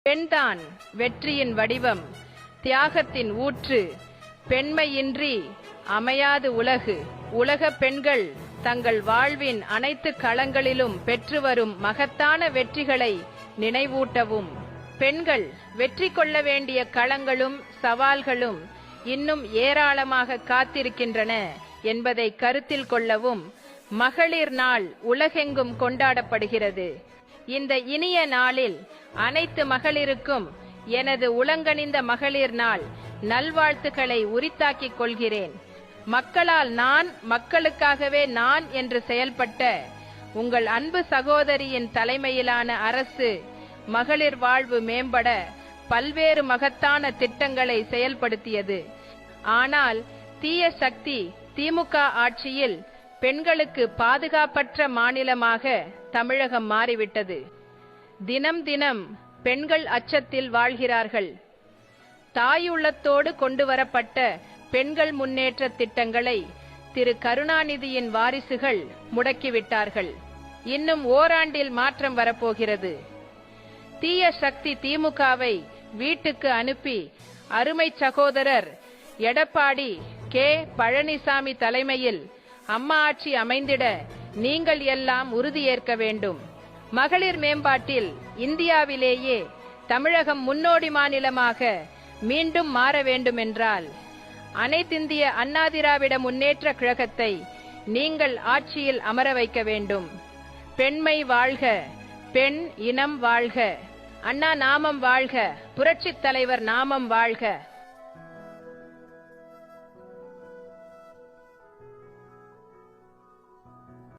பெண்தான் வெற்றியின் வடிவம், தியாகத்தின் ஊற்று. பெண்மையின்றி அமையாது உலகு. உலக பெண்கள் தங்கள் வாழ்வின் அனைத்து களங்களிலும் பெற்று வரும் மகத்தான வெற்றிகளை நினைவூட்டவும், பெண்கள் வெற்றி கொள்ள வேண்டிய களங்களும் சவால்களும் இன்னும் ஏராளமாக காத்திருக்கின்றன என்பதை கருத்தில் கொள்ளவும் மகளிர் நாள் உலகெங்கும் கொண்டாடப்படுகிறது. இந்த இனிய நாளில் அனைத்து மகளிருக்கும் எனது உளங்கனிந்த மகளிர் நாள் நல்வாழ்த்துக்களை உரித்தாக்கிக் கொள்கிறேன். மக்களால் நான், மக்களுக்காகவே நான் என்று செயல்பட்ட உங்கள் அன்பு சகோதரியின் தலைமையிலான அரசு மகளிர் வாழ்வு மேம்பட பல்வேறு மகத்தான திட்டங்களை செயல்படுத்தியது. ஆனால் தீய சக்தி திமுக ஆட்சியில் பெண்களுக்கு பாதுகாப்பற்ற மாநிலமாக தமிழகம் மாறிவிட்டது. தினம் தினம் பெண்கள் அச்சத்தில் வாழ்கிறார்கள். தாயுள்ளத்தோடு கொண்டு வரப்பட்ட பெண்கள் முன்னேற்ற திட்டங்களை திரு கருணாநிதியின் வாரிசுகள் முடக்கிவிட்டார்கள். இன்னும் ஓராண்டில் மாற்றம் வரப்போகிறது. தீய சக்தி திமுகவை வீட்டுக்கு அனுப்பி அருமை சகோதரர் எடப்பாடி கே. பழனிசாமி தலைமையில் அம்மா ஆட்சி அமைந்திட நீங்கள் எல்லாம் உறுதியேற்க வேண்டும். மகளிர் மேம்பாட்டில் இந்தியாவிலேயே தமிழகம் முன்னோடி மாநிலமாக மீண்டும் மாற வேண்டுமென்றால் அனைத்திந்திய அண்ணா திராவிட முன்னேற்ற கழகத்தை நீங்கள் ஆட்சியில் அமர வைக்க வேண்டும். பெண்மை வாழ்க, பெண் இனம் வாழ்க, அண்ணா நாமம் வாழ்க, புரட்சித் தலைவர் நாமம் வாழ்க.